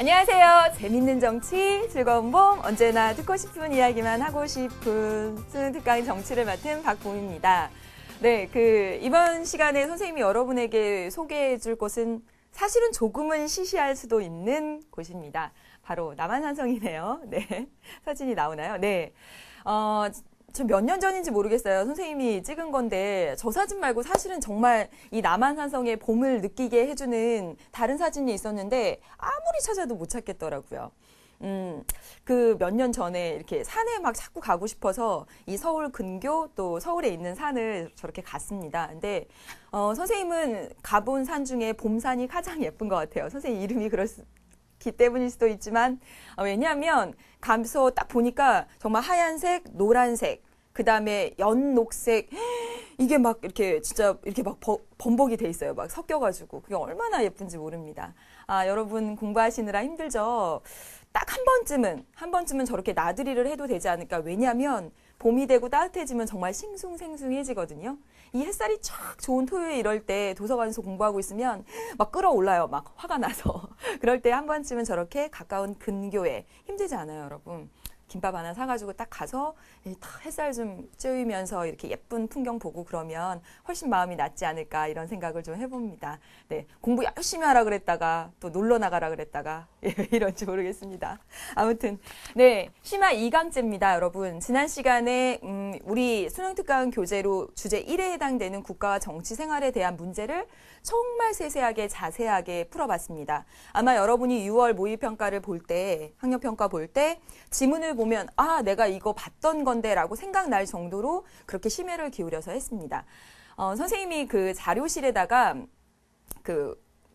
안녕하세요. 재밌는 정치, 즐거운 봄, 언제나 듣고 싶은 이야기만 하고 싶은 수능 특강의 정치를 맡은 박봄입니다. 네, 이번 시간에 선생님이 여러분에게 소개해 줄 곳은 사실은 조금은 시시할 수도 있는 곳입니다. 바로 남한산성이네요. 네. 사진이 나오나요? 네. 저 몇 년 전인지 모르겠어요. 선생님이 찍은 건데 저 사진 말고 사실은 정말 이 남한산성의 봄을 느끼게 해주는 다른 사진이 있었는데 아무리 찾아도 못 찾겠더라고요. 몇 년 전에 이렇게 산에 막 자꾸 가고 싶어서 이 서울 근교 또 서울에 있는 산을 저렇게 갔습니다. 근데 선생님은 가본 산 중에 봄산이 가장 예쁜 것 같아요. 선생님 이름이 그렇기 때문일 수도 있지만 왜냐하면 가서 딱 보니까 정말 하얀색, 노란색, 그 다음에 연녹색 이게 막 이렇게 진짜 이렇게 막 범벅이 돼 있어요. 막 섞여가지고 그게 얼마나 예쁜지 모릅니다. 여러분 공부하시느라 힘들죠? 딱 한 번쯤은 저렇게 나들이를 해도 되지 않을까. 왜냐하면 봄이 되고 따뜻해지면 정말 싱숭생숭해지거든요. 이 햇살이 촥 좋은 토요일 이럴 때 도서관에서 공부하고 있으면 막 끌어올라요. 막 화가 나서. 그럴 때 한 번쯤은 저렇게 가까운 근교에 힘들지 않아요, 여러분. 김밥 하나 사가지고 딱 가서 딱 햇살 좀 쬐이면서 이렇게 예쁜 풍경 보고 그러면 훨씬 마음이 낫지 않을까 이런 생각을 좀 해봅니다. 네, 공부 열심히 하라 그랬다가 또 놀러 나가라 그랬다가 이런지 모르겠습니다. 아무튼 네, 심화 2강제입니다, 여러분. 지난 시간에 우리 수능특강 교재로 주제 1에 해당되는 국가와 정치 생활에 대한 문제를 정말 세세하게 자세하게 풀어봤습니다. 아마 여러분이 6월 모의평가를 볼 때, 학력평가 볼 때 지문을 보면 내가 이거 봤던 건데 라고 생각날 정도로 그렇게 심혈을 기울여서 했습니다. 선생님이 그 자료실에다가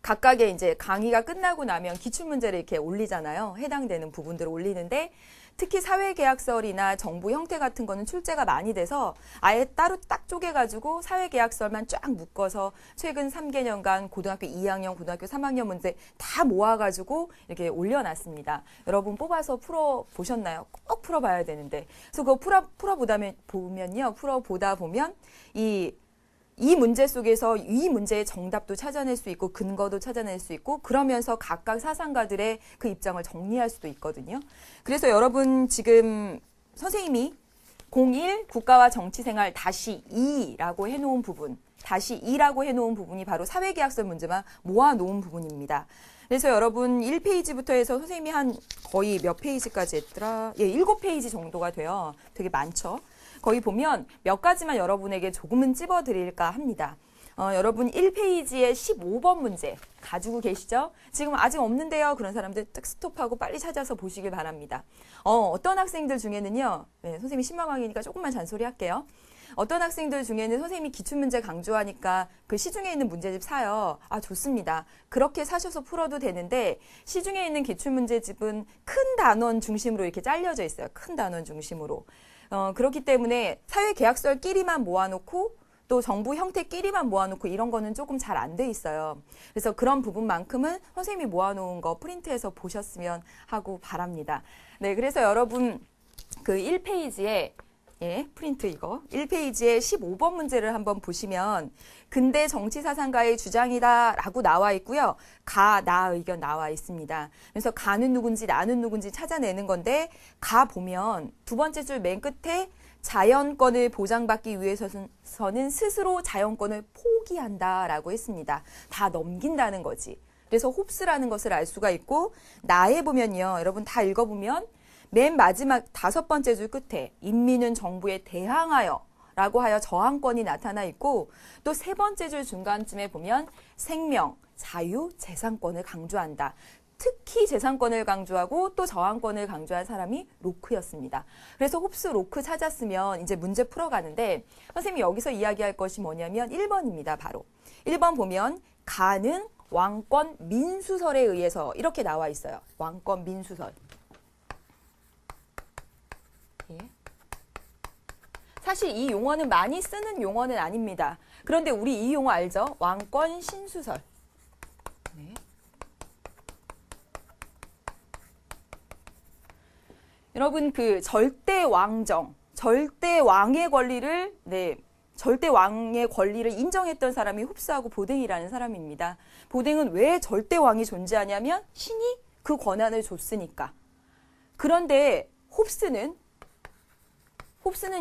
각각의 이제 강의가 끝나고 나면 기출문제를 이렇게 올리잖아요. 해당되는 부분들을 올리는데 특히 사회계약설이나 정부 형태 같은 거는 출제가 많이 돼서 아예 따로 딱 쪼개가지고 사회계약설만 쫙 묶어서 최근 3개년간 고등학교 2학년, 고등학교 3학년 문제 다 모아가지고 이렇게 올려놨습니다. 여러분 뽑아서 풀어보셨나요? 꼭 풀어봐야 되는데. 그래서 그거 풀어보다 보면 이 문제 속에서 이 문제의 정답도 찾아낼 수 있고 근거도 찾아낼 수 있고 그러면서 각각 사상가들의 그 입장을 정리할 수도 있거든요. 그래서 여러분 지금 선생님이 01 국가와 정치생활 -2라고 해놓은 부분, -2라고 해놓은 부분이 바로 사회계약설 문제만 모아놓은 부분입니다. 그래서 여러분 1페이지부터 해서 선생님이 한 거의 몇 페이지까지 했더라? 7페이지 정도가 돼요. 되게 많죠. 거기 보면 몇 가지만 여러분에게 조금은 찝어드릴까 합니다. 여러분 1페이지에 15번 문제 가지고 계시죠? 지금 아직 없는데요. 그런 사람들 딱 스톱하고 빨리 찾아서 보시길 바랍니다. 어떤 학생들 중에는요. 네, 선생님이 신망왕이니까 조금만 잔소리 할게요. 어떤 학생들 중에는 선생님이 기출문제 강조하니까 그 시중에 있는 문제집 사요. 좋습니다. 그렇게 사셔서 풀어도 되는데 시중에 있는 기출문제집은 큰 단원 중심으로 이렇게 잘려져 있어요. 큰 단원 중심으로. 그렇기 때문에 사회계약설끼리만 모아놓고 또 정부 형태끼리만 모아놓고 이런 거는 조금 잘 안 돼 있어요. 그래서 그런 부분만큼은 선생님이 모아놓은 거 프린트해서 보셨으면 하고 바랍니다. 네, 그래서 여러분 그 1페이지에 프린트 이거 1페이지에 15번 문제를 한번 보시면 근대 정치사상가의 주장이다 라고 나와 있고요. 가, 나 의견 나와 있습니다. 그래서 가는 누군지 나는 누군지 찾아내는 건데 가 보면 두 번째 줄 맨 끝에 자연권을 보장받기 위해서는 스스로 자연권을 포기한다 라고 했습니다. 다 넘긴다는 거지. 그래서 홉스라는 것을 알 수가 있고 나에 보면요. 여러분 다 읽어보면 맨 마지막 5번째 줄 끝에 인민은 정부에 대항하여 라고 하여 저항권이 나타나 있고 또 3번째 줄 중간쯤에 보면 생명, 자유, 재산권을 강조한다. 특히 재산권을 강조하고 또 저항권을 강조한 사람이 로크였습니다. 그래서 홉스 로크 찾았으면 이제 문제 풀어가는데 선생님이 여기서 이야기할 것이 뭐냐면 1번입니다. 바로 1번 보면 가는 왕권 민수설에 의해서 이렇게 나와 있어요. 왕권 민수설. 사실 이 용어는 많이 쓰는 용어는 아닙니다. 그런데 우리 이 용어 알죠? 왕권 신수설. 네. 여러분 그 절대 왕정, 절대 왕의 권리를 절대 왕의 권리를 인정했던 사람이 홉스하고 보댕이라는 사람입니다. 보댕은 왜 절대 왕이 존재하냐면 신이 그 권한을 줬으니까. 그런데 홉스는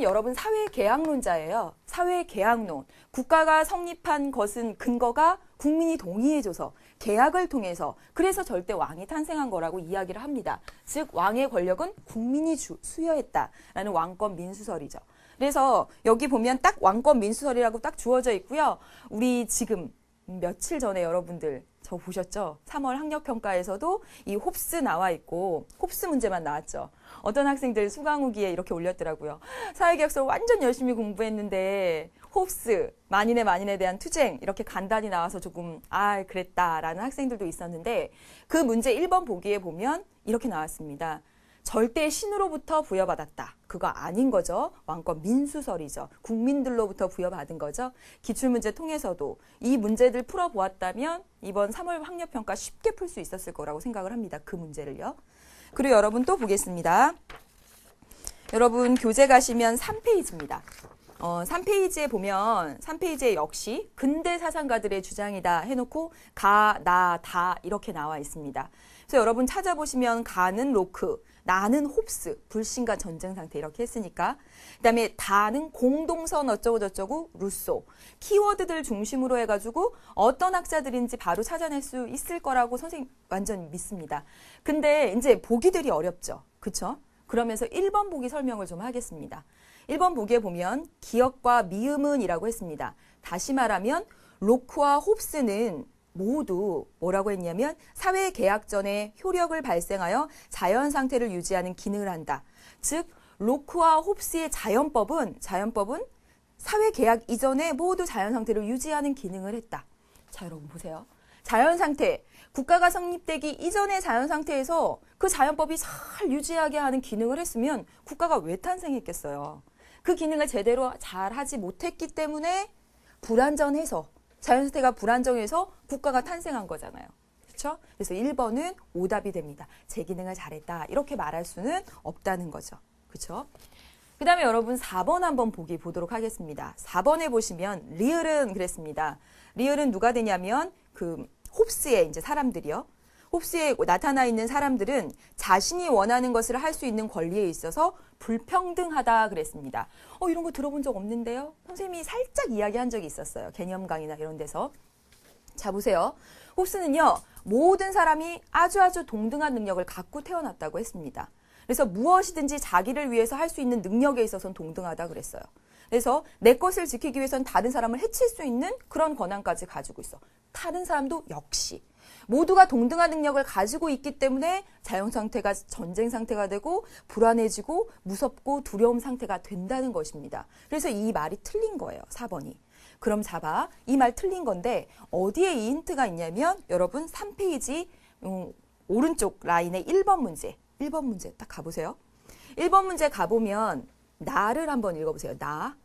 여러분 사회계약론자예요. 사회계약론. 국가가 성립한 것은 근거가 국민이 동의해줘서 계약을 통해서 그래서 절대 왕이 탄생한 거라고 이야기를 합니다. 즉 왕의 권력은 국민이 수여했다라는 왕권 민수설이죠. 그래서 여기 보면 딱 왕권 민수설이라고 딱 주어져 있고요. 우리 지금 며칠 전에 여러분들 저 보셨죠? 3월 학력평가에서도 이 홉스 나와 있고 홉스 문제만 나왔죠. 어떤 학생들 수강후기에 이렇게 올렸더라고요. 사회계약서 완전 열심히 공부했는데 홉스, 만인에 대한 투쟁 이렇게 간단히 나와서 조금 그랬다라는 학생들도 있었는데 그 문제 1번 보기에 보면 이렇게 나왔습니다. 절대 신으로부터 부여받았다. 그거 아닌 거죠. 왕권 민수설이죠. 국민들로부터 부여받은 거죠. 기출문제 통해서도 이 문제들 풀어보았다면 이번 3월 학력평가 쉽게 풀 수 있었을 거라고 생각을 합니다. 그 문제를요. 그리고 여러분 또 보겠습니다. 여러분 교재 가시면 3페이지입니다. 3페이지에 보면 3페이지에 역시 근대 사상가들의 주장이다 해놓고 가, 나, 다 이렇게 나와 있습니다. 그래서 여러분 찾아보시면 가는 로크, 나는 홉스, 불신과 전쟁 상태 이렇게 했으니까 그다음에 다는 공동선 어쩌고 저쩌고 루소 키워드들 중심으로 해가지고 어떤 학자들인지 바로 찾아낼 수 있을 거라고 선생님 완전 믿습니다. 근데 이제 보기들이 어렵죠. 그쵸? 그러면서 1번 보기 설명을 좀 하겠습니다. 1번 보기에 보면 기역과 미음은이라고 했습니다. 다시 말하면 로크와 홉스는 모두 뭐라고 했냐면 사회계약 전에 효력을 발생하여 자연 상태를 유지하는 기능을 한다. 즉 로크와 홉스의 자연법은 사회계약 이전에 모두 자연 상태를 유지하는 기능을 했다. 자 여러분 보세요. 자연 상태, 국가가 성립되기 이전의 자연 상태에서 그 자연법이 잘 유지하게 하는 기능을 했으면 국가가 왜 탄생했겠어요. 그 기능을 제대로 잘 하지 못했기 때문에 불안전해서 자연 상태가 불안정해서 국가가 탄생한 거잖아요. 그렇죠? 그래서 1번은 오답이 됩니다. 제 기능을 잘했다. 이렇게 말할 수는 없다는 거죠. 그렇죠? 그 다음에 여러분 4번 한번 보도록 하겠습니다. 4번에 보시면 리을은 그랬습니다. 리을은 누가 되냐면 그 홉스의 이제 사람들이요. 홉스에 나타나 있는 사람들은 자신이 원하는 것을 할 수 있는 권리에 있어서 불평등하다 그랬습니다. 이런 거 들어본 적 없는데요. 선생님이 살짝 이야기한 적이 있었어요. 개념 강의나 이런 데서. 자 보세요. 홉스는요. 모든 사람이 아주 동등한 능력을 갖고 태어났다고 했습니다. 그래서 무엇이든지 자기를 위해서 할 수 있는 능력에 있어서는 동등하다 그랬어요. 그래서 내 것을 지키기 위해서는 다른 사람을 해칠 수 있는 그런 권한까지 가지고 있어. 다른 사람도 역시. 모두가 동등한 능력을 가지고 있기 때문에 자연 상태가 전쟁 상태가 되고 불안해지고 무섭고 두려움 상태가 된다는 것입니다. 그래서 이 말이 틀린 거예요. 4번이. 그럼 잡아. 이 말 틀린 건데 어디에 이 힌트가 있냐면 여러분 3페이지 오른쪽 라인에 1번 문제. 1번 문제 딱 가보세요. 1번 문제 가보면 나를 한번 읽어보세요. 나.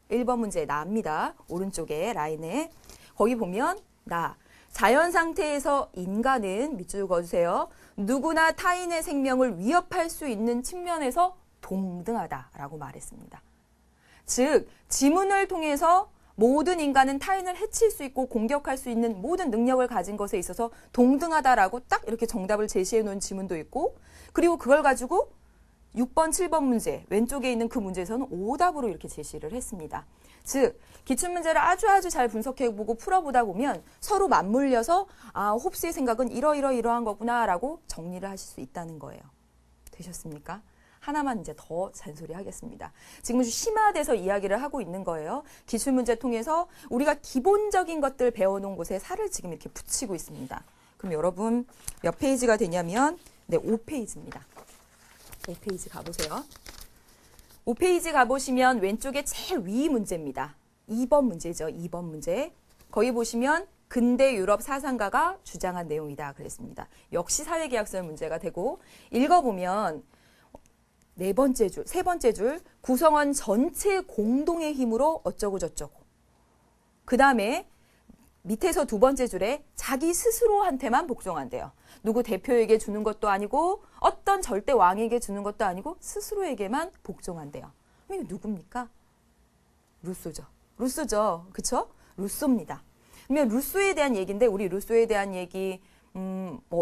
1번 문제 나입니다. 오른쪽에 라인에. 거기 보면 나. 자연 상태에서 인간은 밑줄 그어주세요. 누구나 타인의 생명을 위협할 수 있는 측면에서 동등하다라고 말했습니다. 즉 지문을 통해서 모든 인간은 타인을 해칠 수 있고 공격할 수 있는 모든 능력을 가진 것에 있어서 동등하다라고 딱 이렇게 정답을 제시해 놓은 지문도 있고 그리고 그걸 가지고 6번, 7번 문제 왼쪽에 있는 그 문제에서는 오답으로 이렇게 제시를 했습니다. 즉 기출문제를 아주 잘 분석해보고 풀어보다 보면 서로 맞물려서 홉스의 생각은 이러한 거구나 라고 정리를 하실 수 있다는 거예요. 되셨습니까? 하나만 이제 더 잔소리 하겠습니다. 지금 심화돼서 이야기를 하고 있는 거예요. 기출문제 통해서 우리가 기본적인 것들 배워놓은 곳에 살을 지금 이렇게 붙이고 있습니다. 그럼 여러분 몇 페이지가 되냐면 5페이지입니다. 5페이지 가보세요. 5페이지 가보시면 왼쪽에 제일 위 문제입니다. 2번 문제죠. 2번 문제. 거기 보시면 근대 유럽 사상가가 주장한 내용이다 그랬습니다. 역시 사회계약설 문제가 되고 읽어보면 세 번째 줄 구성원 전체 공동의 힘으로 어쩌고 저쩌고 그 다음에 밑에서 두 번째 줄에 자기 스스로한테만 복종한대요. 누구 대표에게 주는 것도 아니고 어떤 절대 왕에게 주는 것도 아니고 스스로에게만 복종한대요. 이게 누굽니까? 루소죠. 그쵸? 루소입니다. 그러면 루소에 대한 얘기인데 우리 루소에 대한 얘기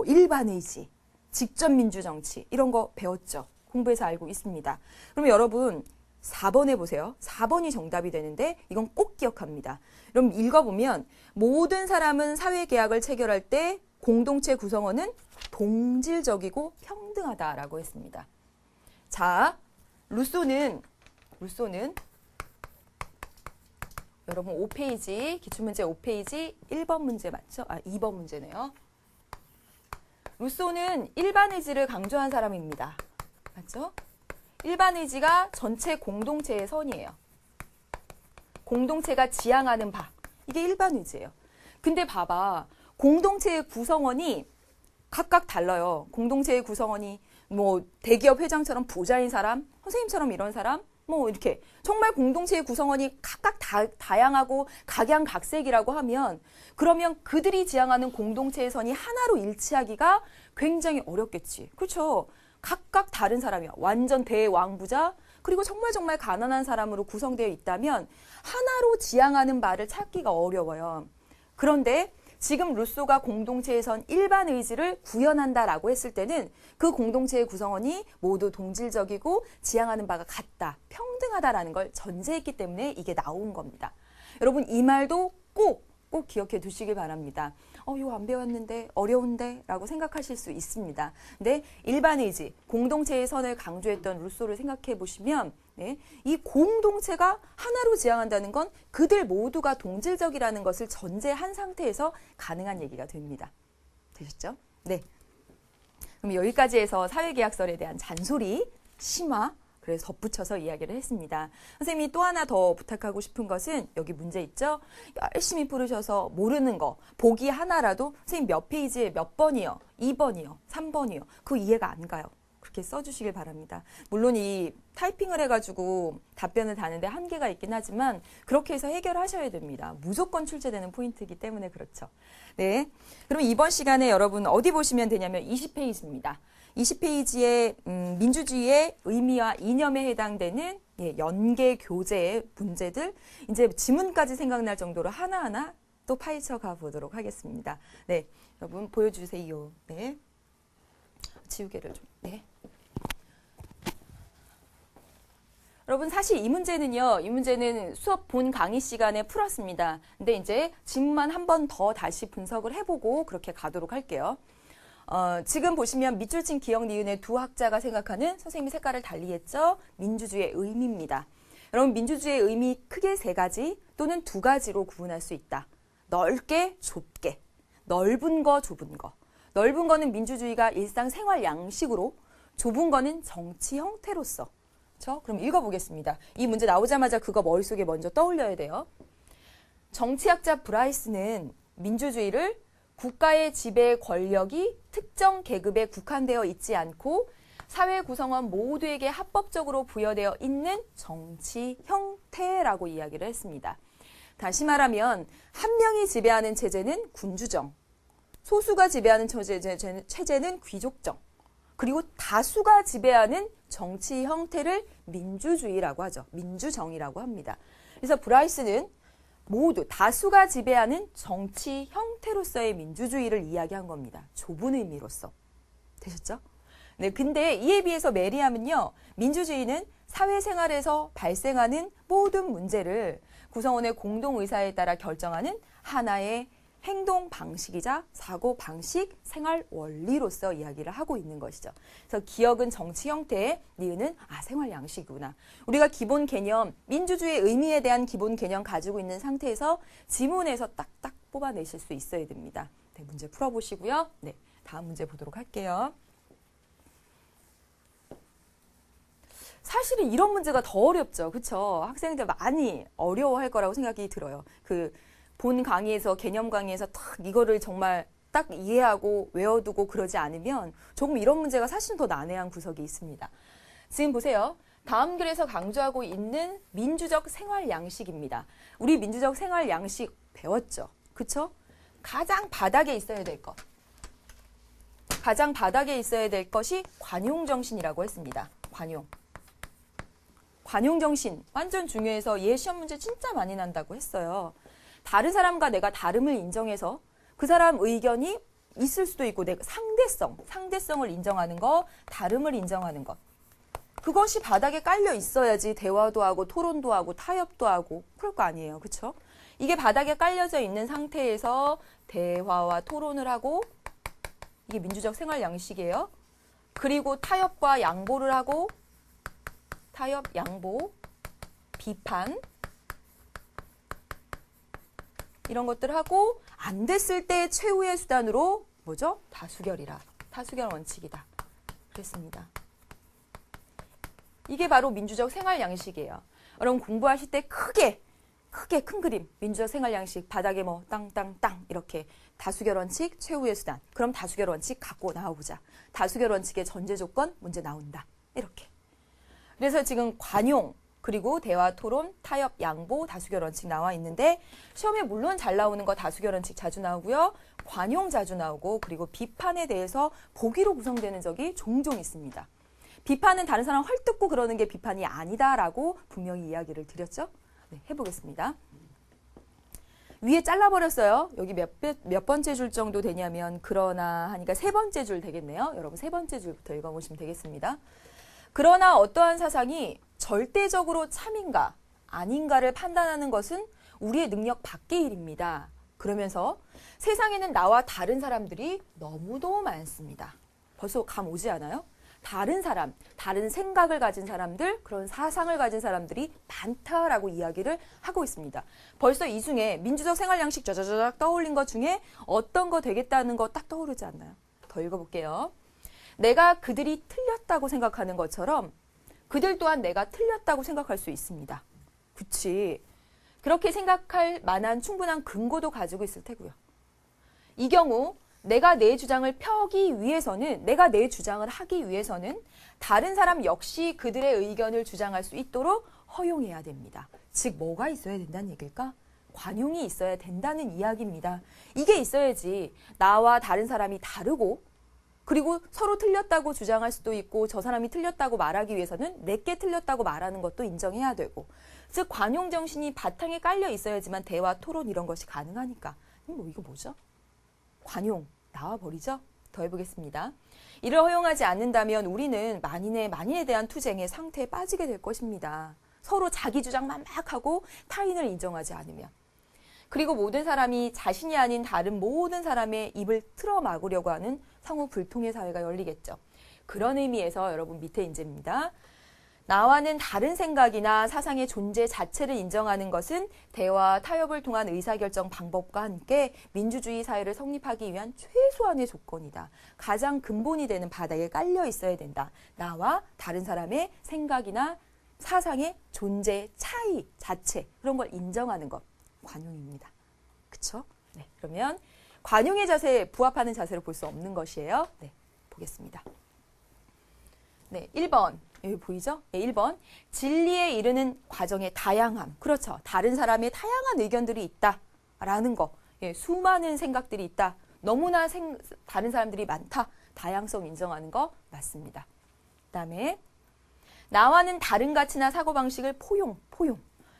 일반의지 직접 민주정치 이런 거 배웠죠. 공부해서 알고 있습니다. 그럼 여러분 4번 해보세요. 4번이 정답이 되는데 이건 꼭 기억합니다. 그럼 읽어보면 모든 사람은 사회계약을 체결할 때 공동체 구성원은 동질적이고 평등하다라고 했습니다. 자, 루소는 여러분 5페이지, 기출문제 5페이지 1번 문제 맞죠? 2번 문제네요. 루소는 일반 의지를 강조한 사람입니다. 맞죠? 일반 의지가 전체 공동체의 선이에요. 공동체가 지향하는 바. 이게 일반 의지예요. 근데 봐봐. 공동체의 구성원이 각각 달라요. 공동체의 구성원이 뭐 대기업 회장처럼 부자인 사람, 선생님처럼 이런 사람, 뭐 이렇게 정말 공동체의 구성원이 각각 다양하고 각양각색이라고 하면 그러면 그들이 지향하는 공동체의 선이 하나로 일치하기가 굉장히 어렵겠지. 그렇죠? 각각 다른 사람이야. 완전 대왕부자 그리고 정말 가난한 사람으로 구성되어 있다면 하나로 지향하는 바를 찾기가 어려워요. 그런데 지금 루소가 공동체에선 일반 의지를 구현한다라고 했을 때는 그 공동체의 구성원이 모두 동질적이고 지향하는 바가 같다, 평등하다라는 걸 전제했기 때문에 이게 나온 겁니다. 여러분 이 말도 꼭 기억해 두시길 바랍니다. 이거 안 배웠는데 어려운데 라고 생각하실 수 있습니다. 근데 일반 의지, 공동체의 선을 강조했던 루소를 생각해 보시면 이 공동체가 하나로 지향한다는 건 그들 모두가 동질적이라는 것을 전제한 상태에서 가능한 얘기가 됩니다. 되셨죠? 네. 그럼 여기까지 해서 사회계약설에 대한 잔소리, 심화, 그래서 덧붙여서 이야기를 했습니다. 선생님이 또 하나 더 부탁하고 싶은 것은 여기 문제 있죠? 열심히 풀으셔서 모르는 거, 보기 하나라도 선생님 몇 페이지에 몇 번이요? 2번이요? 3번이요? 그거 이해가 안 가요. 그렇게 써주시길 바랍니다. 물론 이 타이핑을 해가지고 답변을 다는데 한계가 있긴 하지만 그렇게 해서 해결하셔야 됩니다. 무조건 출제되는 포인트이기 때문에 그렇죠. 네, 그럼 이번 시간에 여러분 어디 보시면 되냐면 20페이지입니다. 20페이지에 민주주의의 의미와 이념에 해당되는 연계 교재의 문제들 이제 지문까지 생각날 정도로 하나하나 또 파헤쳐 가보도록 하겠습니다. 네, 여러분 보여주세요. 네, 지우개를 좀. 네. 여러분 사실 이 문제는 수업 본 강의 시간에 풀었습니다. 근데 이제 지문만 한 번 더 다시 분석을 해보고 그렇게 가도록 할게요. 지금 보시면 밑줄 친 기억 니은의 두 학자가 생각하는 선생님이 색깔을 달리 했죠. 민주주의의 의미입니다. 여러분 민주주의의 의미 크게 세 가지 또는 두 가지로 구분할 수 있다. 넓게, 좁게. 넓은 거, 좁은 거. 넓은 거는 민주주의가 일상생활 양식으로, 좁은 거는 정치 형태로서. 그렇죠? 그럼 읽어보겠습니다. 이 문제 나오자마자 그거 머릿속에 먼저 떠올려야 돼요. 정치학자 브라이스는 민주주의를 국가의 지배 권력이 특정 계급에 국한되어 있지 않고 사회 구성원 모두에게 합법적으로 부여되어 있는 정치 형태라고 이야기를 했습니다. 다시 말하면 한 명이 지배하는 체제는 군주정, 소수가 지배하는 체제는 귀족정, 그리고 다수가 지배하는 정치 형태를 민주주의라고 하죠. 민주정이라고 합니다. 그래서 브라이스는 모두 다수가 지배하는 정치 형태로서의 민주주의를 이야기한 겁니다. 좁은 의미로서. 되셨죠? 네, 근데 이에 비해서 메리암은요. 민주주의는 사회생활에서 발생하는 모든 문제를 구성원의 공동의사에 따라 결정하는 하나의 행동 방식이자 사고 방식, 생활 원리로서 이야기를 하고 있는 것이죠. 그래서 기억은 정치 형태에, 니은은 생활 양식이구나. 우리가 기본 개념, 민주주의의 의미에 대한 기본 개념 가지고 있는 상태에서 지문에서 딱딱 뽑아내실 수 있어야 됩니다. 네, 문제 풀어보시고요. 네, 다음 문제 보도록 할게요. 사실은 이런 문제가 더 어렵죠. 그렇죠? 학생들 많이 어려워할 거라고 생각이 들어요. 본 강의에서 개념 강의에서 딱 이거를 정말 딱 이해하고 외워두고 그러지 않으면 조금 이런 문제가 사실은 더 난해한 구석이 있습니다. 지금 보세요. 다음 글에서 강조하고 있는 민주적 생활 양식입니다. 우리 민주적 생활 양식 배웠죠? 그쵸? 가장 바닥에 있어야 될 것. 가장 바닥에 있어야 될 것이 관용정신이라고 했습니다. 관용정신 완전 중요해서 얘 시험 문제 진짜 많이 난다고 했어요. 다른 사람과 내가 다름을 인정해서 그 사람 의견이 있을 수도 있고 내가 상대성을 인정하는 것, 다름을 인정하는 것. 그것이 바닥에 깔려 있어야지 대화도 하고 토론도 하고 타협도 하고 그럴 거 아니에요. 그렇죠? 이게 바닥에 깔려져 있는 상태에서 대화와 토론을 하고 이게 민주적 생활 양식이에요. 그리고 타협과 양보를 하고 타협, 양보, 비판 이런 것들 하고 안 됐을 때 최후의 수단으로 뭐죠? 다수결이라. 다수결 원칙이다. 그랬습니다. 이게 바로 민주적 생활 양식이에요. 여러분 공부하실 때 크게 큰 그림, 민주적 생활 양식, 바닥에 뭐 땅땅땅 이렇게 다수결 원칙, 최후의 수단. 그럼 다수결 원칙 갖고 나와보자. 다수결 원칙의 전제 조건 문제 나온다. 이렇게. 그래서 지금 관용, 그리고 대화, 토론, 타협, 양보, 다수결 원칙 나와 있는데 시험에 물론 잘 나오는 거 다수결 원칙 자주 나오고요. 관용 자주 나오고 그리고 비판에 대해서 보기로 구성되는 적이 종종 있습니다. 비판은 다른 사람 헐뜯고 그러는 게 비판이 아니다라고 분명히 이야기를 드렸죠. 네, 해보겠습니다. 위에 잘라버렸어요. 여기 몇 번째 줄 정도 되냐면 그러나 하니까 세 번째 줄 되겠네요. 여러분 세 번째 줄부터 읽어보시면 되겠습니다. 그러나 어떠한 사상이 절대적으로 참인가 아닌가를 판단하는 것은 우리의 능력 밖의 일입니다. 그러면서 세상에는 나와 다른 사람들이 너무도 많습니다. 벌써 감 오지 않아요? 다른 사람, 다른 생각을 가진 사람들, 그런 사상을 가진 사람들이 많다라고 이야기를 하고 있습니다. 벌써 이 중에 민주적 생활 양식 짜자자작 떠올린 것 중에 어떤 거 되겠다는 거 딱 떠오르지 않나요? 더 읽어볼게요. 내가 그들이 틀렸다고 생각하는 것처럼 그들 또한 내가 틀렸다고 생각할 수 있습니다. 그치? 그렇게 생각할 만한 충분한 근거도 가지고 있을 테고요. 이 경우 내가 내 주장을 펴기 위해서는, 내가 내 주장을 하기 위해서는 다른 사람 역시 그들의 의견을 주장할 수 있도록 허용해야 됩니다. 즉 뭐가 있어야 된다는 얘기일까? 관용이 있어야 된다는 이야기입니다. 이게 있어야지 나와 다른 사람이 다르고 그리고 서로 틀렸다고 주장할 수도 있고 저 사람이 틀렸다고 말하기 위해서는 내게 틀렸다고 말하는 것도 인정해야 되고 즉 관용 정신이 바탕에 깔려 있어야지만 대화, 토론 이런 것이 가능하니까 이거 뭐죠? 관용 나와버리죠? 더 해보겠습니다. 이를 허용하지 않는다면 우리는 만인에 대한 투쟁의 상태에 빠지게 될 것입니다. 서로 자기 주장만 막 하고 타인을 인정하지 않으면. 그리고 모든 사람이 자신이 아닌 다른 모든 사람의 입을 틀어막으려고 하는 상호 불통의 사회가 열리겠죠. 그런 의미에서 여러분 밑에 인제입니다. 나와는 다른 생각이나 사상의 존재 자체를 인정하는 것은 대화, 타협을 통한 의사결정 방법과 함께 민주주의 사회를 성립하기 위한 최소한의 조건이다. 가장 근본이 되는 바닥에 깔려 있어야 된다. 나와 다른 사람의 생각이나 사상의 존재 차이 자체 그런 걸 인정하는 것. 관용입니다. 그쵸? 네, 그러면 관용의 자세에 부합하는 자세로 볼 수 없는 것이에요. 네, 보겠습니다. 네, 1번. 여기 보이죠? 네, 1번. 진리에 이르는 과정의 다양함. 그렇죠. 다른 사람의 다양한 의견들이 있다라는 거. 예, 수많은 생각들이 있다. 너무나 다른 사람들이 많다. 다양성 인정하는 거 맞습니다. 그 다음에 나와는 다른 가치나 사고방식을 포용.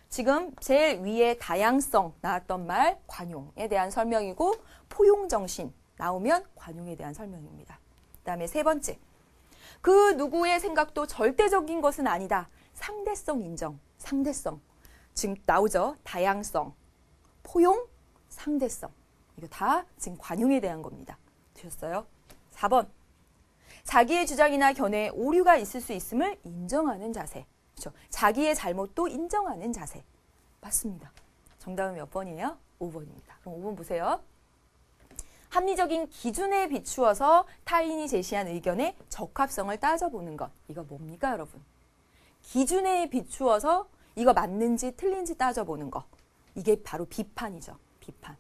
지금 제일 위에 다양성 나왔던 말 관용에 대한 설명이고 포용정신 나오면 관용에 대한 설명입니다. 그 다음에 세 번째. 그 누구의 생각도 절대적인 것은 아니다. 상대성 인정. 상대성. 지금 나오죠. 다양성, 포용, 상대성. 이거 다 지금 관용에 대한 겁니다. 되셨어요? 4번. 자기의 주장이나 견해에 오류가 있을 수 있음을 인정하는 자세. 그렇죠? 자기의 잘못도 인정하는 자세. 맞습니다. 정답은 몇 번이에요? 5번입니다. 그럼 5번 보세요. 합리적인 기준에 비추어서 타인이 제시한 의견의 적합성을 따져보는 것. 이거 뭡니까, 여러분? 기준에 비추어서 이거 맞는지 틀린지 따져보는 거. 이게 바로 비판이죠. 비판.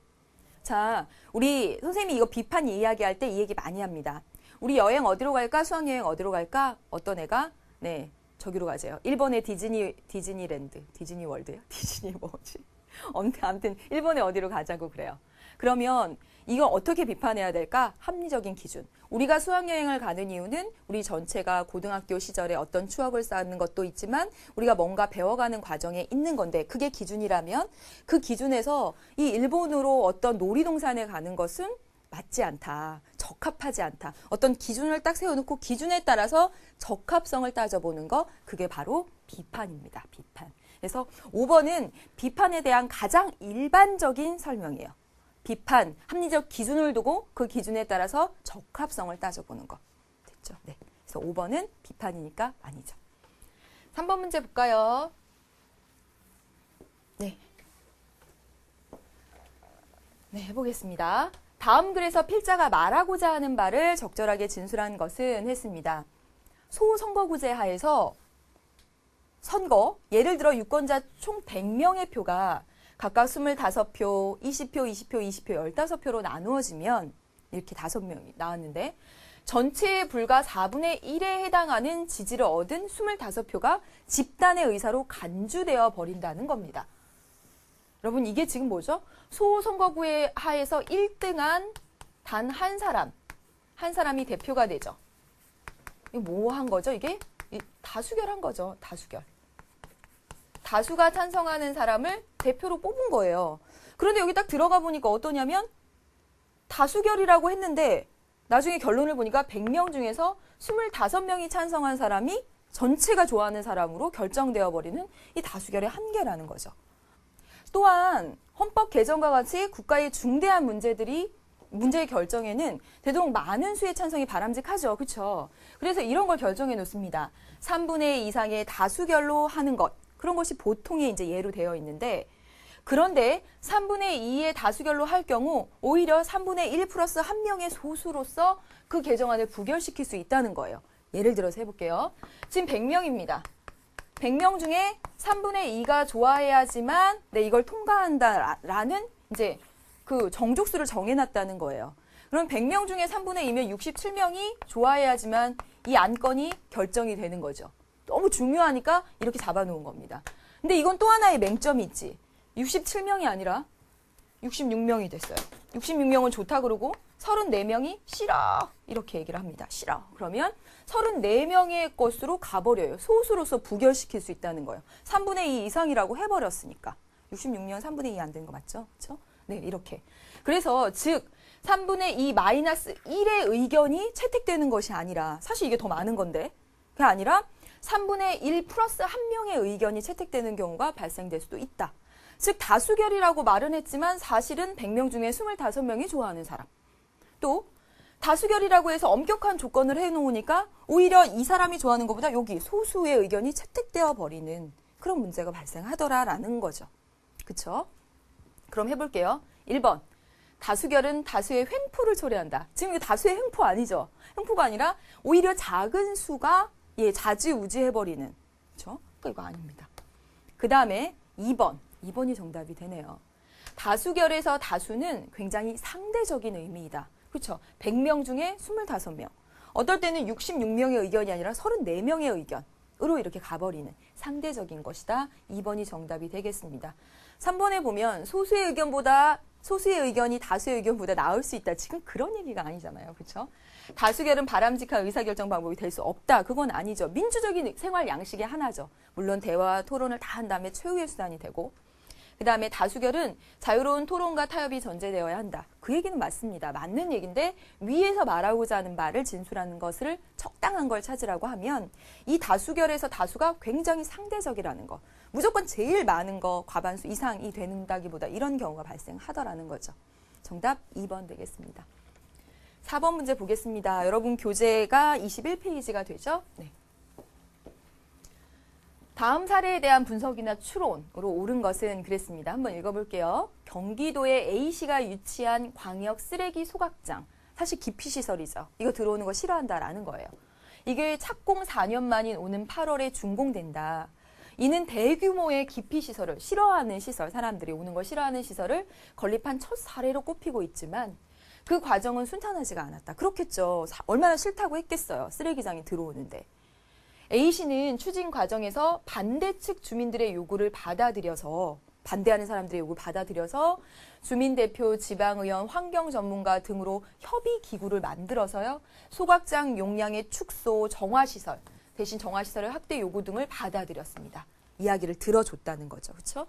자, 우리 선생님이 이거 비판 이야기할 때 이 얘기 많이 합니다. 우리 여행 어디로 갈까? 수학여행 어디로 갈까? 어떤 애가? 네, 저기로 가세요. 일본의 디즈니랜드, 디즈니월드요? 디즈니 뭐지? 아무튼 일본에 어디로 가자고 그래요. 그러면 이거 어떻게 비판해야 될까? 합리적인 기준. 우리가 수학여행을 가는 이유는 우리 전체가 고등학교 시절에 어떤 추억을 쌓는 것도 있지만 우리가 뭔가 배워가는 과정에 있는 건데 그게 기준이라면 그 기준에서 이 일본으로 어떤 놀이동산에 가는 것은 맞지 않다, 적합하지 않다. 어떤 기준을 딱 세워놓고 기준에 따라서 적합성을 따져보는 거, 그게 바로 비판입니다. 비판. 그래서 5번은 비판에 대한 가장 일반적인 설명이에요. 비판, 합리적 기준을 두고 그 기준에 따라서 적합성을 따져보는 거. 됐죠? 네. 그래서 5번은 비판이니까 아니죠. 3번 문제 볼까요? 네. 네, 해보겠습니다. 다음 글에서 필자가 말하고자 하는 바를 적절하게 진술한 것은 했습니다. 소선거구제 하에서 선거, 예를 들어 유권자 총 100명의 표가 각각 25표, 20표, 20표, 20표, 15표로 나누어지면 이렇게 5명이 나왔는데 전체의 불과 4분의 1에 해당하는 지지를 얻은 25표가 집단의 의사로 간주되어 버린다는 겁니다. 여러분 이게 지금 뭐죠? 소선거구의 하에서 1등한 단 한 사람이 대표가 되죠. 이거 뭐 한 거죠? 이게 다수결한 거죠. 다수결. 다수가 찬성하는 사람을 대표로 뽑은 거예요. 그런데 여기 딱 들어가 보니까 어떠냐면 다수결이라고 했는데 나중에 결론을 보니까 100명 중에서 25명이 찬성한 사람이 전체가 좋아하는 사람으로 결정되어 버리는 이 다수결의 한계라는 거죠. 또한 헌법 개정과 같이 국가의 중대한 문제의 결정에는 되도록 많은 수의 찬성이 바람직하죠. 그렇죠? 그래서 이런 걸 결정해 놓습니다. 3분의 2 이상의 다수결로 하는 것. 그런 것이 보통의 이제 예로 되어 있는데 그런데 3분의 2의 다수결로 할 경우 오히려 3분의 1 플러스 1명의 소수로서 그 개정안을 부결시킬 수 있다는 거예요. 예를 들어서 해볼게요. 지금 100명입니다. 100명 중에 3분의 2가 좋아해야지만 이걸 통과한다라는 이제 그 정족수를 정해놨다는 거예요. 그럼 100명 중에 3분의 2면 67명이 좋아해야지만 이 안건이 결정이 되는 거죠. 너무 중요하니까 이렇게 잡아놓은 겁니다. 근데 이건 또 하나의 맹점이 있지. 67명이 아니라 66명이 됐어요. 66명은 좋다 그러고 34명이 싫어 이렇게 얘기를 합니다. 싫어. 그러면 34명의 것으로 가버려요. 소수로서 부결시킬 수 있다는 거예요. 3분의 2 이상이라고 해버렸으니까. 66명 3분의 2 안 된 거 맞죠? 그렇죠? 네, 이렇게. 그래서 즉 3분의 2 마이너스 1의 의견이 채택되는 것이 아니라 사실 이게 더 많은 건데 그게 아니라 3분의 1 플러스 1명의 의견이 채택되는 경우가 발생될 수도 있다. 즉 다수결이라고 말은 했지만 사실은 100명 중에 25명이 좋아하는 사람. 또 다수결이라고 해서 엄격한 조건을 해놓으니까 오히려 이 사람이 좋아하는 것보다 여기 소수의 의견이 채택되어 버리는 그런 문제가 발생하더라라는 거죠. 그쵸? 그럼 해볼게요. 1번. 다수결은 다수의 횡포를 초래한다. 지금 이게 다수의 횡포 아니죠? 횡포가 아니라 오히려 작은 수가 좌지우지해버리는. 그쵸? 그러니까 이거 아닙니다. 그 다음에 2번. 2번이 정답이 되네요. 다수결에서 다수는 굉장히 상대적인 의미이다. 그렇죠? 100명 중에 25명. 어떨 때는 66명의 의견이 아니라 34명의 의견으로 이렇게 가버리는 상대적인 것이다. 2번이 정답이 되겠습니다. 3번에 보면 소수의 의견이 다수의 의견보다 나을 수 있다. 지금 그런 얘기가 아니잖아요. 그렇죠? 다수결은 바람직한 의사결정 방법이 될 수 없다. 그건 아니죠. 민주적인 생활 양식의 하나죠. 물론 대화, 토론을 다 한 다음에 최후의 수단이 되고 그 다음에 다수결은 자유로운 토론과 타협이 전제되어야 한다. 그 얘기는 맞습니다. 맞는 얘기인데 위에서 말하고자 하는 말을 진술하는 것을 적당한 걸 찾으라고 하면 이 다수결에서 다수가 굉장히 상대적이라는 거. 무조건 제일 많은 거 과반수 이상이 된다기보다 이런 경우가 발생하더라는 거죠. 정답 2번 되겠습니다. 4번 문제 보겠습니다. 여러분 교재가 21페이지가 되죠? 네. 다음 사례에 대한 분석이나 추론으로 옳은 것은 그랬습니다. 한번 읽어볼게요. 경기도에 A시가 유치한 광역 쓰레기 소각장. 사실 기피시설이죠. 이거 들어오는 거 싫어한다라는 거예요. 이게 착공 4년 만인 오는 8월에 준공된다. 이는 대규모의 기피시설을 싫어하는 시설, 사람들이 오는 걸 싫어하는 시설을 건립한 첫 사례로 꼽히고 있지만 그 과정은 순탄하지가 않았다. 그렇겠죠. 얼마나 싫다고 했겠어요. 쓰레기장이 들어오는데. A씨는 추진 과정에서 반대측 주민들의 요구를 반대하는 사람들의 요구를 받아들여서 주민대표, 지방의원, 환경전문가 등으로 협의기구를 만들어서요. 소각장 용량의 축소, 정화시설, 대신 정화시설의 확대 요구 등을 받아들였습니다. 이야기를 들어줬다는 거죠. 그렇죠?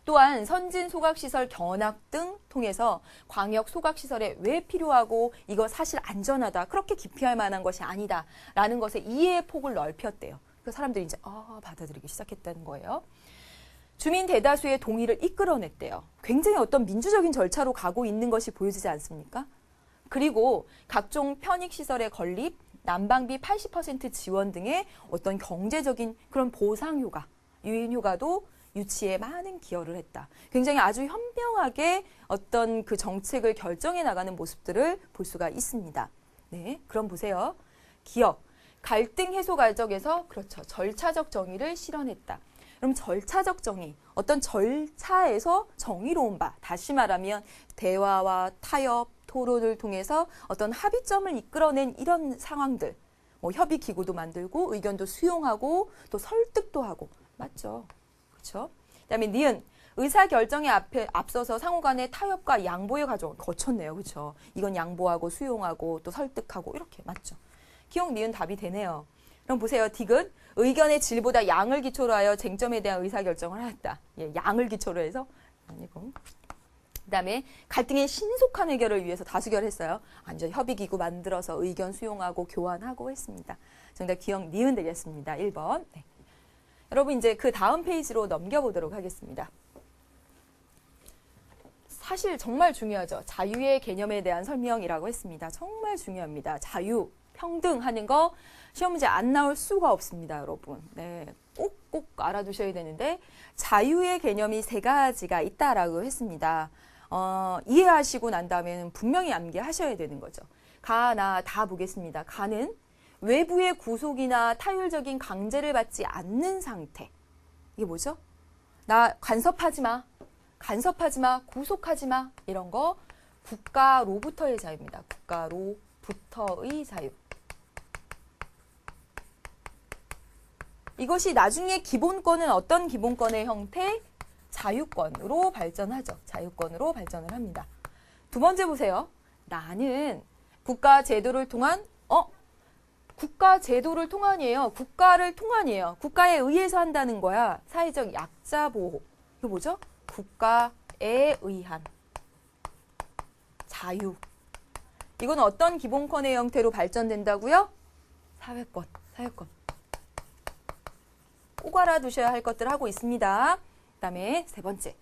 또한 선진 소각시설 견학 등 통해서 광역 소각시설에 왜 필요하고 이거 사실 안전하다. 그렇게 기피할 만한 것이 아니다. 라는 것에 이해의 폭을 넓혔대요. 그 사람들이 이제 받아들이기 시작했다는 거예요. 주민 대다수의 동의를 이끌어냈대요. 굉장히 어떤 민주적인 절차로 가고 있는 것이 보여지지 않습니까? 그리고 각종 편익시설의 건립, 난방비 80% 지원 등의 어떤 경제적인 그런 보상 효과, 유인 효과도 유치에 많은 기여를 했다. 굉장히 아주 현명하게 어떤 그 정책을 결정해 나가는 모습들을 볼 수가 있습니다. 네, 그럼 보세요. 기업, 갈등 해소 과정에서 그렇죠. 절차적 정의를 실현했다. 그럼 절차적 정의, 어떤 절차에서 정의로운 바, 다시 말하면 대화와 타협, 토론을 통해서 어떤 합의점을 이끌어낸 이런 상황들, 뭐 협의 기구도 만들고 의견도 수용하고 또 설득도 하고, 맞죠? 그렇죠? 그다음에 니은, 의사결정에 앞서서 상호간의 타협과 양보의 과정을 거쳤네요. 그렇죠? 이건 양보하고 수용하고 또 설득하고 이렇게 맞죠? 기억 니은 답이 되네요. 그럼 보세요. 디귿, 의견의 질보다 양을 기초로 하여 쟁점에 대한 의사결정을 하였다. 예, 양을 기초로 해서 아니고. 그다음에 갈등의 신속한 해결을 위해서 다수결했어요. 완전 협의기구 만들어서 의견 수용하고 교환하고 했습니다. 정답 기억 니은 되겠습니다. 1번. 네. 여러분 이제 그 다음 페이지로 넘겨보도록 하겠습니다. 사실 정말 중요하죠. 자유의 개념에 대한 설명이라고 했습니다. 정말 중요합니다. 자유, 평등 하는 거 시험 문제 안 나올 수가 없습니다, 여러분. 네, 꼭 알아두셔야 되는데 자유의 개념이 3가지가 있다라고 했습니다. 이해하시고 난 다음에는 분명히 암기하셔야 되는 거죠. 가, 나 다 보겠습니다. 가는 외부의 구속이나 타율적인 강제를 받지 않는 상태. 이게 뭐죠? 나 간섭하지 마. 구속하지 마. 이런 거 국가로부터의 자유입니다. 국가로부터의 자유. 이것이 나중에 기본권은 어떤 기본권의 형태? 자유권으로 발전하죠. 자유권으로 발전을 합니다. 두 번째 보세요. 나는 국가 제도를 통한 국가 제도를 통한이에요. 국가를 통한이에요. 국가에 의해서 한다는 거야. 사회적 약자 보호. 이거 뭐죠? 국가에 의한 자유. 이건 어떤 기본권의 형태로 발전된다고요? 사회권. 꼭 알아두셔야 할 것들 하고 있습니다. 그다음에 3번째.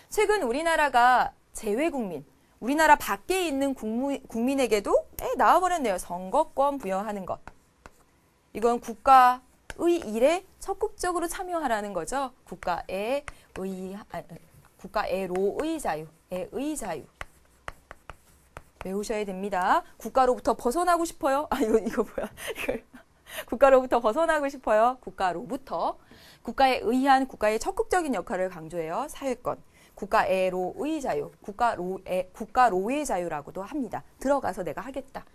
최근 우리나라가 재외국민, 우리나라 밖에 있는 국민에게도 나와버렸네요. 선거권 부여하는 것. 이건 국가의 일에 적극적으로 참여하라는 거죠. 국가애로의 자유의 자유. 외우셔야 됩니다. 국가로부터 벗어나고 싶어요? 이거 뭐야? 국가로부터 벗어나고 싶어요. 국가로부터. 국가에 의한 국가의 적극적인 역할을 강조해요. 사회권. 국가애로의 자유. 국가로의 자유라고도 합니다. 들어가서 내가 하겠다.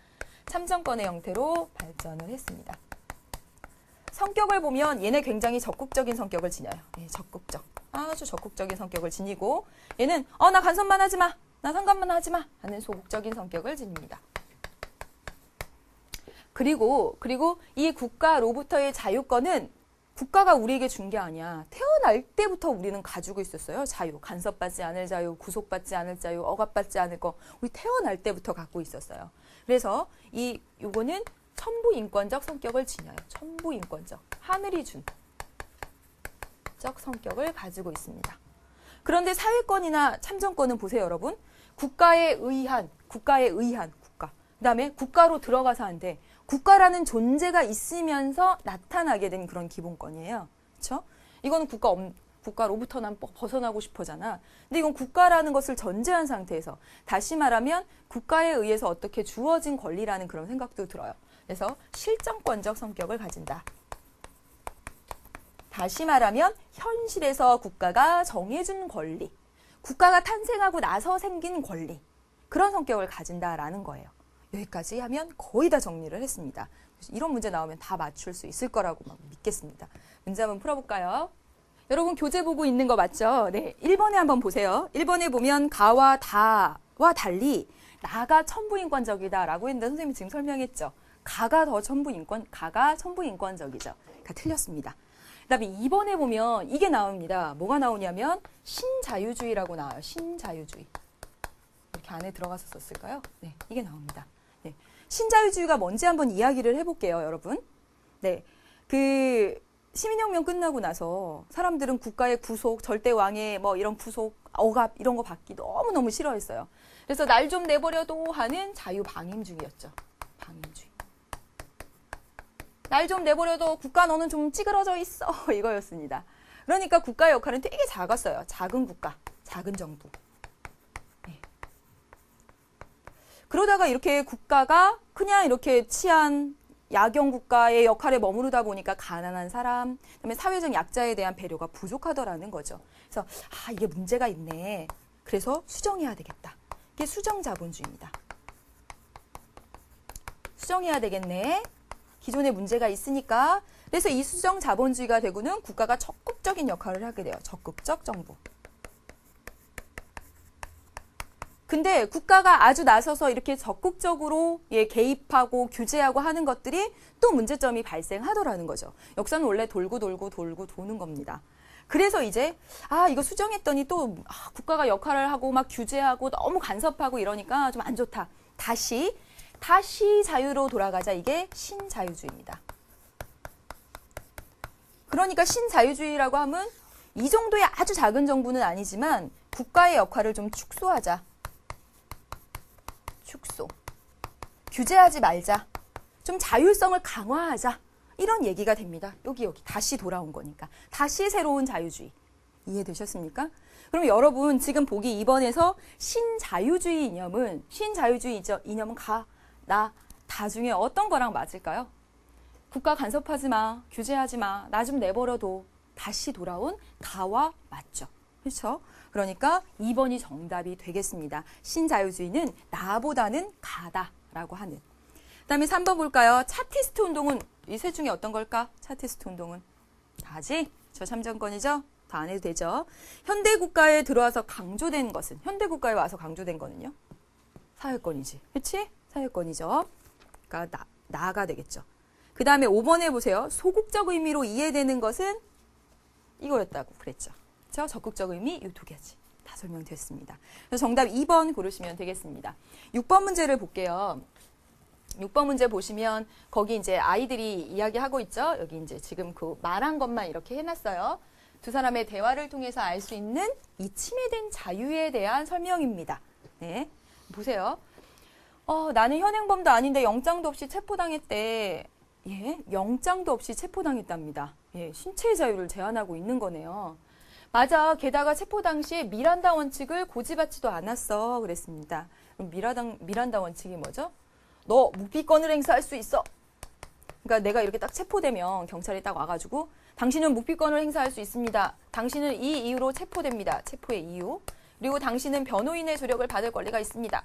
참정권의 형태로 발전을 했습니다. 성격을 보면 얘네 굉장히 적극적인 성격을 지녀요. 예, 적극적. 아주 적극적인 성격을 지니고 얘는 나 간섭만 하지 마. 나 상관만 하지 마. 하는 소극적인 성격을 지닙니다. 그리고 이 국가로부터의 자유권은 국가가 우리에게 준 게 아니야. 태어날 때부터 우리는 가지고 있었어요. 자유. 간섭받지 않을 자유, 구속받지 않을 자유, 억압받지 않을 거. 우리 태어날 때부터 갖고 있었어요. 그래서 요거는 천부인권적 성격을 지녀요. 천부인권적. 하늘이 준 적 성격을 가지고 있습니다. 그런데 사회권이나 참정권은 보세요, 여러분. 국가에 의한 국가. 그다음에 국가로 들어가서 한데 국가라는 존재가 있으면서 나타나게 된 그런 기본권이에요. 그렇죠? 이거는 국가로부터 난 벗어나고 싶어잖아. 근데 이건 국가라는 것을 전제한 상태에서 다시 말하면 국가에 의해서 어떻게 주어진 권리라는 그런 생각도 들어요. 그래서 실정권적 성격을 가진다. 다시 말하면 현실에서 국가가 정해준 권리, 국가가 탄생하고 나서 생긴 권리, 그런 성격을 가진다라는 거예요. 여기까지 하면 거의 다 정리를 했습니다. 이런 문제 나오면 다 맞출 수 있을 거라고 믿겠습니다. 문제 한번 풀어볼까요? 여러분 교재 보고 있는 거 맞죠? 네, 1번에 한번 보세요. 1번에 보면 가와 다와 달리 나가 천부인권적이다라고 했는데 선생님이 지금 설명했죠. 가가 천부인권적이죠. 그러니까 틀렸습니다. 그 그다음에 2번에 보면 이게 나옵니다. 뭐가 나오냐면 신자유주의라고 나와요. 신자유주의. 이렇게 안에 들어가서 썼을까요? 네, 이게 나옵니다. 네, 신자유주의가 뭔지 한번 이야기를 해볼게요, 여러분. 네, 그 시민혁명 끝나고 나서 사람들은 국가의 구속, 절대왕의 뭐 이런 구속, 억압 이런 거 받기 너무너무 싫어했어요. 그래서 날 좀 내버려도 하는 자유방임주의였죠. 방임주의. 날 좀 내버려도 국가 너는 좀 찌그러져 있어 이거였습니다. 그러니까 국가의 역할은 되게 작았어요. 작은 국가, 작은 정부. 네. 그러다가 이렇게 국가가 그냥 이렇게 치안, 야경 국가의 역할에 머무르다 보니까 가난한 사람, 그다음에 사회적 약자에 대한 배려가 부족하더라는 거죠. 그래서 이게 문제가 있네. 그래서 수정해야 되겠다. 이게 수정자본주의입니다. 수정해야 되겠네. 기존에 문제가 있으니까. 그래서 이 수정자본주의가 되고는 국가가 적극적인 역할을 하게 돼요. 적극적 정부. 근데 국가가 아주 나서서 이렇게 적극적으로 개입하고 규제하고 하는 것들이 또 문제점이 발생하더라는 거죠. 역사는 원래 돌고 도는 겁니다. 그래서 이제 이거 수정했더니 또 국가가 역할을 하고 막 규제하고 너무 간섭하고 이러니까 좀 안 좋다. 다시 자유로 돌아가자. 이게 신자유주의입니다. 그러니까 신자유주의라고 하면 이 정도의 아주 작은 정부는 아니지만 국가의 역할을 좀 축소하자. 축소. 규제하지 말자. 좀 자율성을 강화하자. 이런 얘기가 됩니다. 여기 다시 돌아온 거니까. 다시 새로운 자유주의. 이해되셨습니까? 그럼 여러분 지금 보기 2번에서 신자유주의 이념은 다 중에 어떤 거랑 맞을까요? 국가 간섭하지 마. 규제하지 마. 나 좀 내버려둬. 다시 돌아온 가와 맞죠. 그렇죠? 그러니까 2번이 정답이 되겠습니다. 신자유주의는 나보다는 가다라고 하는. 그다음에 3번 볼까요? 차티스트 운동은 이 셋 중에 어떤 걸까? 차티스트 운동은 다지? 저 참정권이죠? 다 안 해도 되죠? 현대국가에 들어와서 강조된 것은 현대국가에 와서 강조된 거는요? 사회권이지. 그렇지? 사회권이죠. 그러니까 나가 되겠죠. 그 다음에 5번에 보세요. 소극적 의미로 이해되는 것은 이거였다고 그랬죠. 그렇죠? 적극적 의미 이 두 개지. 다 설명됐습니다. 그래서 정답 2번 고르시면 되겠습니다. 6번 문제를 볼게요. 6번 문제 보시면 거기 이제 아이들이 이야기하고 있죠. 여기 이제 지금 그 말한 것만 이렇게 해놨어요. 두 사람의 대화를 통해서 알 수 있는 이 침해된 자유에 대한 설명입니다. 네, 보세요. 나는 현행범도 아닌데 영장도 없이 체포당했대. 예, 영장도 없이 체포당했답니다. 예, 신체의 자유를 제한하고 있는 거네요. 맞아. 게다가 체포 당시에 미란다 원칙을 고집하지도 않았어. 그랬습니다. 그럼 미란다 원칙이 뭐죠? 너 묵비권을 행사할 수 있어. 그러니까 내가 이렇게 딱 체포되면 경찰이 딱 와가지고 당신은 묵비권을 행사할 수 있습니다. 당신은 이 이유로 체포됩니다. 체포의 이유. 그리고 당신은 변호인의 조력을 받을 권리가 있습니다.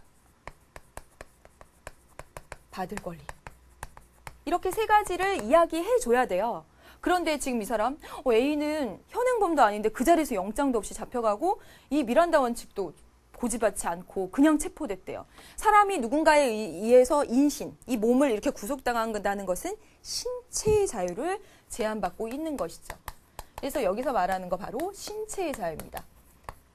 받을 권리. 이렇게 세 가지를 이야기해 줘야 돼요. 그런데 지금 이 사람 A는 현행범도 아닌데 그 자리에서 영장도 없이 잡혀가고 이 미란다 원칙도 고집하지 않고 그냥 체포됐대요. 사람이 누군가에 의해서 이 몸을 이렇게 구속당한다는 것은 신체의 자유를 제한받고 있는 것이죠. 그래서 여기서 말하는 거 바로 신체의 자유입니다.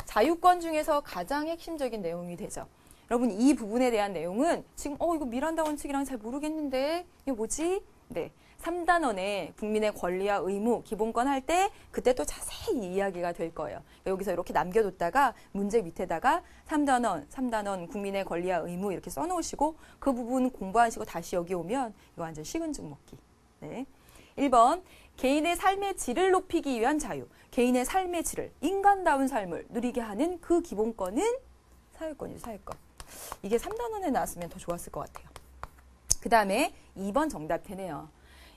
자유권 중에서 가장 핵심적인 내용이 되죠. 여러분 이 부분에 대한 내용은 지금 이거 미란다 원칙이랑 잘 모르겠는데 이게 뭐지? 네, 3단원의 국민의 권리와 의무, 기본권 할 때 그때 또 자세히 이야기가 될 거예요. 여기서 이렇게 남겨뒀다가 문제 밑에다가 3단원 국민의 권리와 의무 이렇게 써놓으시고 그 부분 공부하시고 다시 여기 오면 이거 완전 식은 죽 먹기. 네. 1번 개인의 삶의 질을 높이기 위한 자유. 개인의 삶의 질을 인간다운 삶을 누리게 하는 그 기본권은 사회권이죠. 사회권. 이게 3단원에 나왔으면 더 좋았을 것 같아요. 그 다음에 2번 정답 되네요.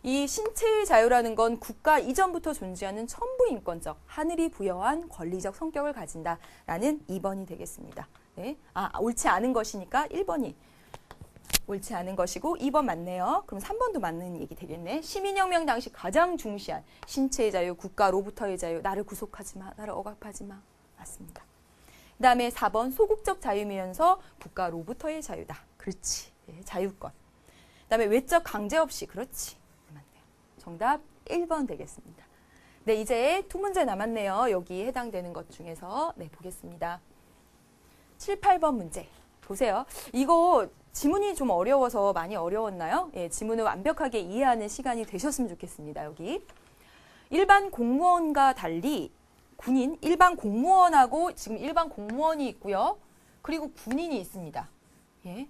이 신체의 자유라는 건 국가 이전부터 존재하는 천부 인권적, 하늘이 부여한 권리적 성격을 가진다라는 2번이 되겠습니다. 네. 옳지 않은 것이니까 1번이 옳지 않은 것이고 2번 맞네요. 그럼 3번도 맞는 얘기 되겠네. 시민혁명 당시 가장 중시한 신체의 자유, 국가로부터의 자유, 나를 구속하지 마, 나를 억압하지 마. 맞습니다. 그 다음에 4번 소극적 자유면서 국가로부터의 자유다. 그렇지. 네, 자유권. 그 다음에 외적 강제 없이. 그렇지. 맞네요. 정답 1번 되겠습니다. 네, 이제 두 문제 남았네요. 여기 해당되는 것 중에서. 네, 보겠습니다. 7, 8번 문제. 보세요. 이거 지문이 좀 어려워서 많이 어려웠나요? 예, 지문을 완벽하게 이해하는 시간이 되셨으면 좋겠습니다. 여기. 일반 공무원과 달리 군인, 일반 공무원하고 지금 일반 공무원이 있고요. 그리고 군인이 있습니다. 예.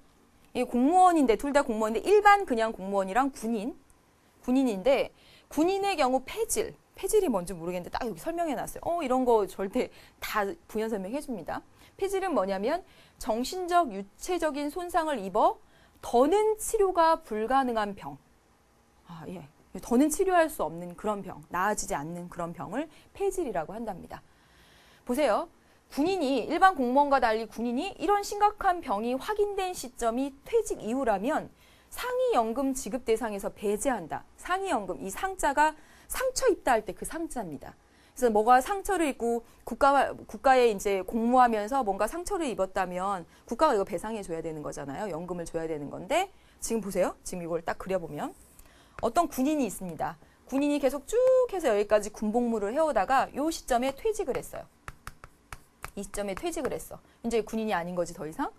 예, 공무원인데, 둘 다 공무원인데, 일반 그냥 공무원이랑 군인인데, 군인의 경우 폐질이 뭔지 모르겠는데 딱 여기 설명해 놨어요. 이런 거 절대 다 부연 설명해 줍니다. 폐질은 뭐냐면 정신적, 유체적인 손상을 입어 더는 치료가 불가능한 병. 예. 더는 치료할 수 없는 그런 병, 나아지지 않는 그런 병을 폐질이라고 한답니다. 보세요. 군인이, 일반 공무원과 달리 군인이 이런 심각한 병이 확인된 시점이 퇴직 이후라면 상위연금 지급 대상에서 배제한다. 상위연금, 이 상자가 상처 입다 할 때 그 상자입니다. 그래서 뭐가 상처를 입고 국가에 이제 공무하면서 뭔가 상처를 입었다면 국가가 이거 배상해 줘야 되는 거잖아요. 연금을 줘야 되는 건데 지금 보세요. 지금 이걸 딱 그려보면 어떤 군인이 있습니다. 군인이 계속 쭉 해서 여기까지 군복무를 해오다가 이 시점에 퇴직을 했어요. 이 시점에 퇴직을 했어. 이제 군인이 아닌 거지 더 이상.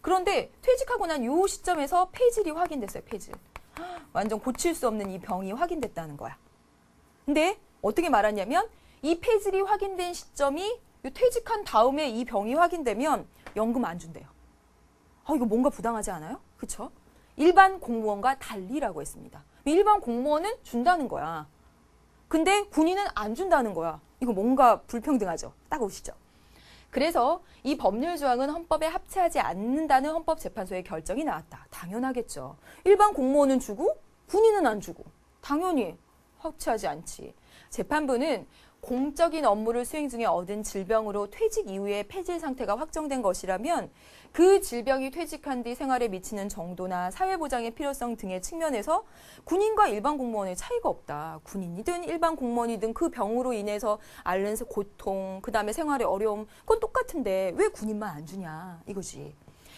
그런데 퇴직하고 난 이 시점에서 폐질이 확인됐어요. 폐질. 완전 고칠 수 없는 이 병이 확인됐다는 거야. 근데 어떻게 말하냐면 이 폐질이 확인된 시점이 퇴직한 다음에 이 병이 확인되면 연금 안 준대요. 이거 뭔가 부당하지 않아요? 그렇죠? 일반 공무원과 달리라고 했습니다. 일반 공무원은 준다는 거야. 근데 군인은 안 준다는 거야. 이거 뭔가 불평등하죠? 딱 오시죠? 그래서 이 법률 조항은 헌법에 합치하지 않는다는 헌법재판소의 결정이 나왔다. 당연하겠죠. 일반 공무원은 주고 군인은 안 주고. 당연히 합치하지 않지. 재판부는 공적인 업무를 수행 중에 얻은 질병으로 퇴직 이후에 폐질 상태가 확정된 것이라면 그 질병이 퇴직한 뒤 생활에 미치는 정도나 사회보장의 필요성 등의 측면에서 군인과 일반 공무원의 차이가 없다. 군인이든 일반 공무원이든 그 병으로 인해서 앓는 고통, 그 다음에 생활의 어려움, 그건 똑같은데 왜 군인만 안 주냐 이거지.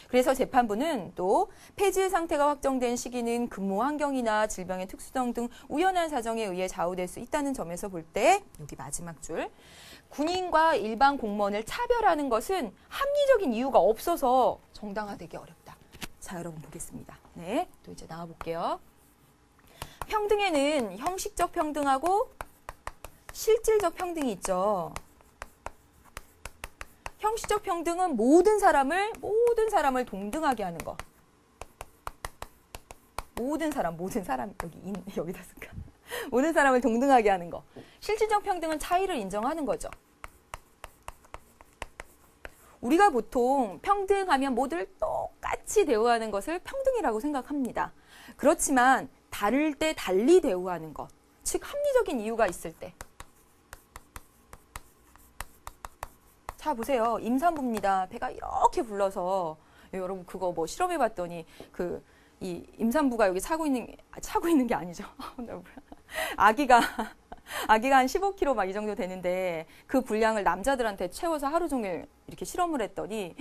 그래서 재판부는 또 폐질 상태가 확정된 시기는 근무 환경이나 질병의 특수성 등 우연한 사정에 의해 좌우될 수 있다는 점에서 볼 때 여기 마지막 줄 군인과 일반 공무원을 차별하는 것은 합리적인 이유가 없어서 정당화되기 어렵다. 자, 여러분 보겠습니다. 네, 또 이제 나와 볼게요. 평등에는 형식적 평등하고 실질적 평등이 있죠. 형식적 평등은 모든 사람을 동등하게 하는 거. 모든 사람 여기다 쓸까? 모든 사람을 동등하게 하는 거. 실질적 평등은 차이를 인정하는 거죠. 우리가 보통 평등하면 모두를 똑같이 대우하는 것을 평등이라고 생각합니다. 그렇지만 다를 때 달리 대우하는 것, 즉 합리적인 이유가 있을 때. 자, 보세요. 임산부입니다. 배가 이렇게 불러서 여러분 그거 뭐 실험해 봤더니 이 임산부가 여기 차고 있는 게 아니죠. 아기가 한 15kg 막 이 정도 되는데 그 분량을 남자들한테 채워서 하루 종일 이렇게 실험을 했더니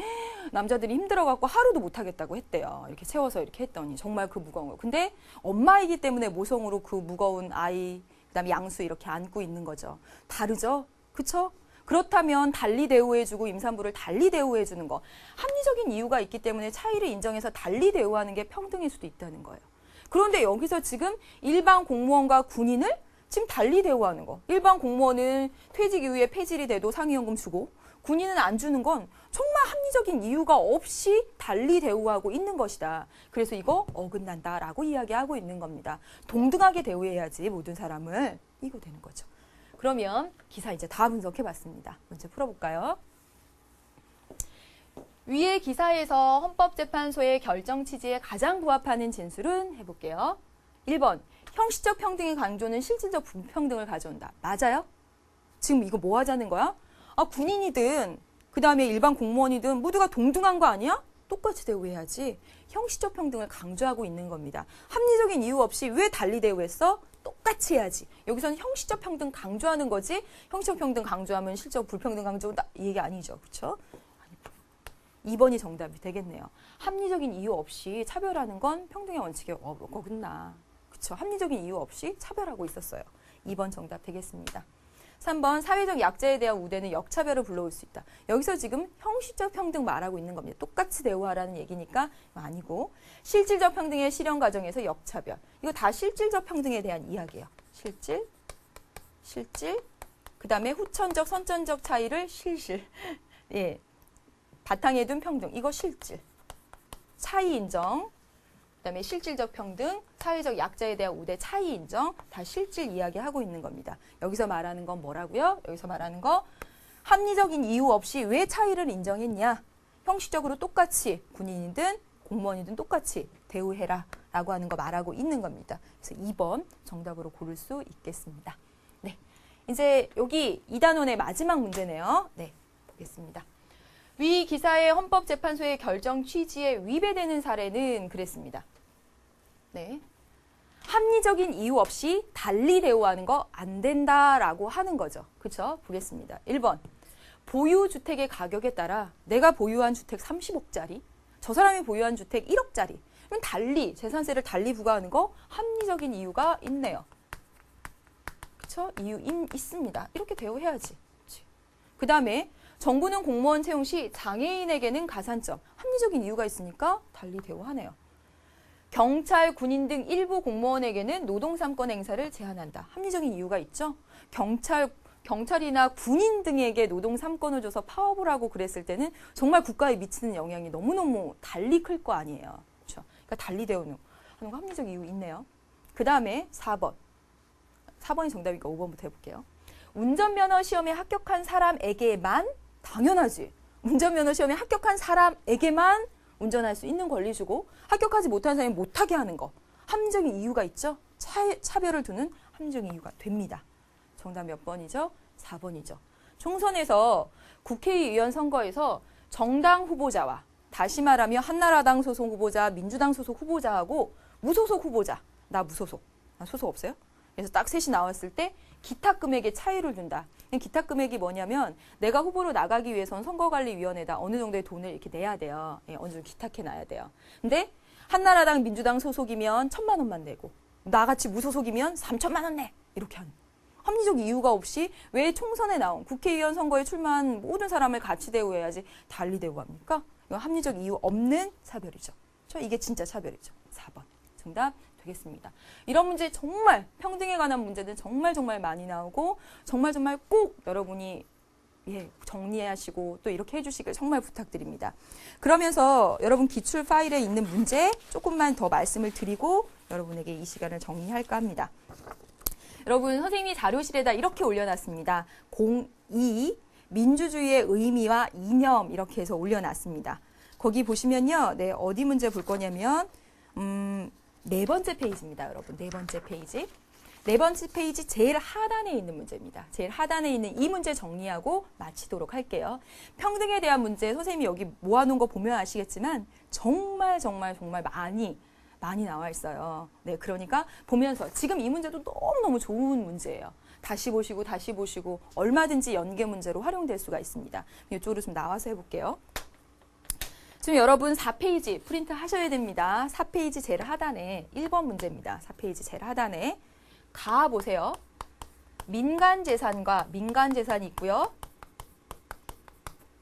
남자들이 힘들어갖고 하루도 못 하겠다고 했대요. 이렇게 채워서 이렇게 했더니 정말 그 무거운 거. 근데 엄마이기 때문에 모성으로 그 무거운 아이, 그다음에 양수 이렇게 안고 있는 거죠. 다르죠? 그쵸? 그렇다면 달리 대우해주고 임산부를 달리 대우해주는 거. 합리적인 이유가 있기 때문에 차이를 인정해서 달리 대우하는 게 평등일 수도 있다는 거예요. 그런데 여기서 지금 일반 공무원과 군인을 지금 달리 대우하는 거. 일반 공무원은 퇴직 이후에 폐질이 돼도 상위연금 주고 군인은 안 주는 건 정말 합리적인 이유가 없이 달리 대우하고 있는 것이다. 그래서 이거 어긋난다라고 이야기하고 있는 겁니다. 동등하게 대우해야지 모든 사람을. 이거 되는 거죠. 그러면 기사 이제 다 분석해봤습니다. 먼저 풀어볼까요? 위의 기사에서 헌법재판소의 결정 취지에 가장 부합하는 진술은 해볼게요. 1번, 형식적 평등의 강조는 실질적 불평등을 가져온다. 맞아요? 지금 이거 뭐 하자는 거야? 군인이든 그 다음에 일반 공무원이든 모두가 동등한 거 아니야? 똑같이 대우해야지. 형식적 평등을 강조하고 있는 겁니다. 합리적인 이유 없이 왜 달리 대우했어? 똑같이 해야지. 여기서는 형식적 평등 강조하는 거지. 형식적 평등 강조하면 실적 불평등 강조한다 이 얘기 아니죠. 그렇죠? 2번이 정답이 되겠네요. 합리적인 이유 없이 차별하는 건 평등의 원칙에 어긋나. 그렇죠? 합리적인 이유 없이 차별하고 있었어요. 2번 정답 되겠습니다. 3번 사회적 약자에 대한 우대는 역차별을 불러올 수 있다. 여기서 지금 형식적 평등 말하고 있는 겁니다. 똑같이 대우하라는 얘기니까 아니고 실질적 평등의 실현 과정에서 역차별. 이거 다 실질적 평등에 대한 이야기예요. 실질. 그 다음에 후천적, 선천적 차이를 실실. 예, 바탕에 둔 평등. 이거 실질. 차이 인정. 그다음에 실질적 평등, 사회적 약자에 대한 우대, 차이 인정, 다 실질 이야기하고 있는 겁니다. 여기서 말하는 건 뭐라고요? 여기서 말하는 거 합리적인 이유 없이 왜 차이를 인정했냐? 형식적으로 똑같이 군인이든 공무원이든 똑같이 대우해라 라고 하는 거 말하고 있는 겁니다. 그래서 2번 정답으로 고를 수 있겠습니다. 네, 이제 여기 2단원의 마지막 문제네요. 네, 보겠습니다. 위 기사의 헌법재판소의 결정 취지에 위배되는 사례는 그랬습니다. 네. 합리적인 이유 없이 달리 대우하는 거 안 된다라고 하는 거죠. 그렇죠? 보겠습니다. 1번. 보유주택의 가격에 따라 내가 보유한 주택 30억짜리, 저 사람이 보유한 주택 1억짜리. 그럼 달리, 재산세를 달리 부과하는 거 합리적인 이유가 있네요. 그렇죠? 이유 있습니다. 이렇게 대우해야지. 그 다음에 정부는 공무원 채용 시 장애인에게는 가산점, 합리적인 이유가 있으니까 달리 대우하네요. 경찰, 군인 등 일부 공무원에게는 노동 3권 행사를 제한한다. 합리적인 이유가 있죠. 경찰이나 군인 등에게 노동 3권을 줘서 파업을 하고 그랬을 때는 정말 국가에 미치는 영향이 너무너무 달리 클 거 아니에요. 그렇죠? 그러니까 달리 대우하는 거 합리적 이유 있네요. 그 다음에 4번. 4번이 정답이니까 5번부터 해볼게요. 운전면허 시험에 합격한 사람에게만, 당연하지. 운전면허 시험에 합격한 사람에게만 운전할 수 있는 권리 주고 합격하지 못한 사람이 못하게 하는 거. 합리적인 이유가 있죠. 차별을 두는 합리적인 이유가 됩니다. 정답 몇 번이죠? 4번이죠. 총선에서 국회의원 선거에서 정당 후보자와 다시 말하면 한나라당 소속 후보자, 민주당 소속 후보자하고 무소속 후보자, 나 무소속, 나 소속 없어요? 그래서 딱 셋이 나왔을 때 기타 금액의 차이를 둔다. 기타 금액이 뭐냐면 내가 후보로 나가기 위해서는 선거관리위원회에다 어느 정도의 돈을 이렇게 내야 돼요. 예, 어느 정도 기탁해 놔야 돼요. 근데 한나라당, 민주당 소속이면 1,000만 원만 내고 나같이 무소속이면 3,000만 원 내. 이렇게 하는. 합리적 이유가 없이 왜 총선에 나온 국회의원 선거에 출마한 모든 사람을 같이 대우해야지 달리 대우합니까? 이건 합리적 이유 없는 차별이죠. 이게 진짜 차별이죠. 4번. 정답 되겠습니다. 이런 문제 정말 평등에 관한 문제는 정말 많이 나오고 정말 꼭 여러분이 정리하시고 또 이렇게 해주시길 정말 부탁드립니다. 그러면서 여러분 기출 파일에 있는 문제 조금만 더 말씀을 드리고 여러분에게 이 시간을 정리할까 합니다. 여러분 선생님이 자료실에다 이렇게 올려놨습니다. 02 민주주의의 의미와 이념 이렇게 해서 올려놨습니다. 거기 보시면요. 네, 어디 문제 볼 거냐면 네 번째 페이지입니다. 여러분 네 번째 페이지. 네 번째 페이지 제일 하단에 있는 문제입니다. 제일 하단에 있는 이 문제 정리하고 마치도록 할게요. 평등에 대한 문제 선생님이 여기 모아놓은 거 보면 아시겠지만 정말 많이 나와 있어요. 네, 그러니까 보면서 지금 이 문제도 너무너무 좋은 문제예요. 다시 보시고 얼마든지 연계 문제로 활용될 수가 있습니다. 이쪽으로 좀 나와서 해볼게요. 지금 여러분 4페이지 프린트 하셔야 됩니다. 4페이지 제일 하단에 1번 문제입니다. 4페이지 제일 하단에 가보세요. 민간재산과 민간재산이 있고요.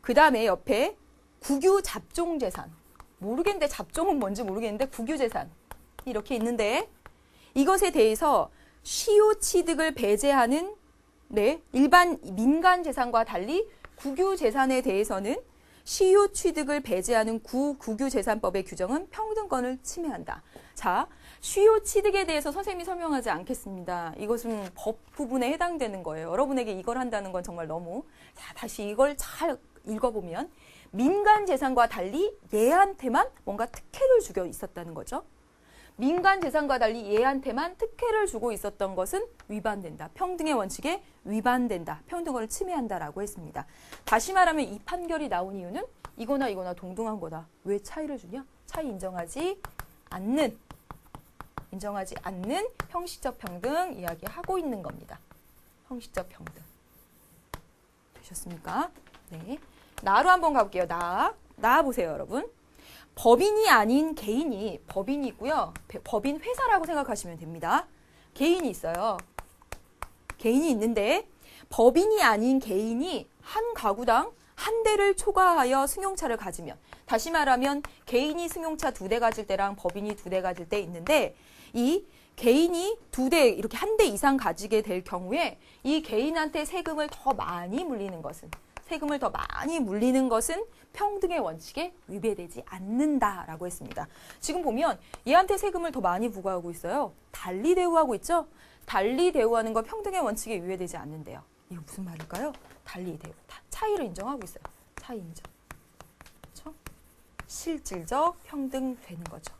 그 다음에 옆에 국유잡종재산. 모르겠는데 잡종은 뭔지 모르겠는데 국유재산 이렇게 있는데 이것에 대해서 시효취득을 배제하는 일반 민간재산과 달리 국유재산에 대해서는 시효취득을 배제하는 국유재산법의 규정은 평등권을 침해한다. 자, 시효취득에 대해서 선생님이 설명하지 않겠습니다. 이것은 법 부분에 해당되는 거예요. 여러분에게 이걸 한다는 건 정말 너무. 자, 다시 이걸 잘 읽어보면 민간재산과 달리 얘한테만 뭔가 특혜를 주고 있었다는 거죠. 민간재산과 달리 얘한테만 특혜를 주고 있었던 것은 위반된다. 평등의 원칙에 위반된다. 평등권을 침해한다라고 했습니다. 다시 말하면 이 판결이 나온 이유는 이거나 동등한 거다. 왜 차이를 주냐? 차이 인정하지 않는 형식적 평등 이야기하고 있는 겁니다. 형식적 평등. 되셨습니까? 네. 나로 한번 가볼게요. 나 보세요, 여러분. 법인이 아닌 개인이 법인이 있고요. 법인 회사라고 생각하시면 됩니다. 개인이 있어요. 개인이 있는데 법인이 아닌 개인이 한 가구당 한 대를 초과하여 승용차를 가지면, 다시 말하면 개인이 승용차 2대 가질 때랑 법인이 2대 가질 때 있는데, 이 개인이 2대, 이렇게 한 대 이상 가지게 될 경우에 이 개인한테 세금을 더 많이 물리는 것은 평등의 원칙에 위배되지 않는다라고 했습니다. 지금 보면 얘한테 세금을 더 많이 부과하고 있어요. 달리 대우하고 있죠? 달리 대우하는 건 평등의 원칙에 위배되지 않는데요. 이거 무슨 말일까요? 달리 대우. 차이를 인정하고 있어요. 차이 인정. 그렇죠? 실질적 평등 되는 거죠.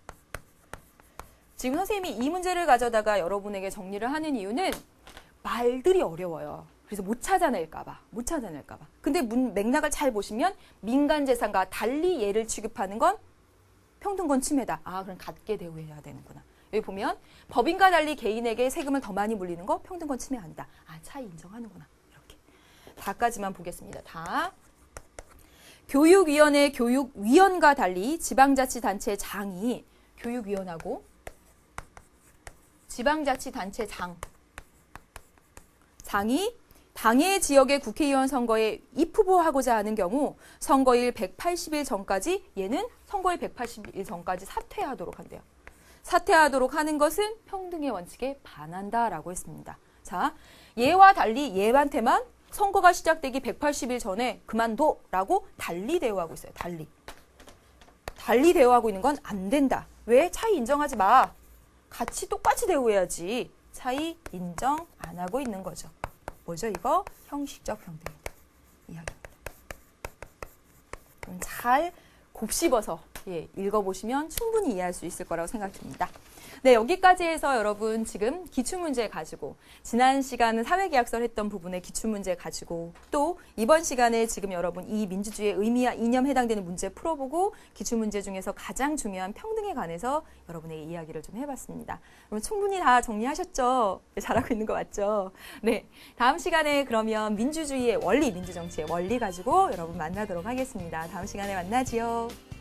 지금 선생님이 이 문제를 가져다가 여러분에게 정리를 하는 이유는 말들이 어려워요. 그래서 못 찾아낼까 봐. 근데 맥락을 잘 보시면 민간재산과 달리 얘를 취급하는 건 평등권 침해다. 아, 그럼 같게 대우해야 되는구나. 여기 보면 법인과 달리 개인에게 세금을 더 많이 물리는 거 평등권 침해 아니다. 아, 차이 인정하는구나. 이렇게. 다까지만 보겠습니다. 다. 교육위원회 교육위원과 달리 지방자치단체 장이 교육위원하고 지방자치단체 장이 당해 지역의 국회의원 선거에 입후보하고자 하는 경우 선거일 180일 전까지 얘는 선거일 180일 전까지 사퇴하도록 한대요. 사퇴하도록 하는 것은 평등의 원칙에 반한다라고 했습니다. 자, 얘와 달리 얘한테만 선거가 시작되기 180일 전에 그만둬라고 달리 대우하고 있어요. 달리 대우하고 있는 건 안 된다. 왜? 차이 인정하지 마. 같이 똑같이 대우해야지. 차이 인정 안 하고 있는 거죠. 뭐죠 이거? 형식적 평등이다. 이야기입니다. 잘 곱씹어서 읽어보시면 충분히 이해할 수 있을 거라고 생각됩니다. 네, 여기까지 해서 여러분 지금 기출문제 가지고 지난 시간은 사회계약서를 했던 부분의 기출문제 가지고 또 이번 시간에 지금 여러분 이 민주주의의 의미와 이념에 해당되는 문제 풀어보고 기출문제 중에서 가장 중요한 평등에 관해서 여러분의 이야기를 좀 해봤습니다. 여러분 충분히 다 정리하셨죠? 잘하고 있는 거 맞죠? 네, 다음 시간에 그러면 민주주의의 원리, 민주정치의 원리 가지고 여러분 만나도록 하겠습니다. 다음 시간에 만나지요.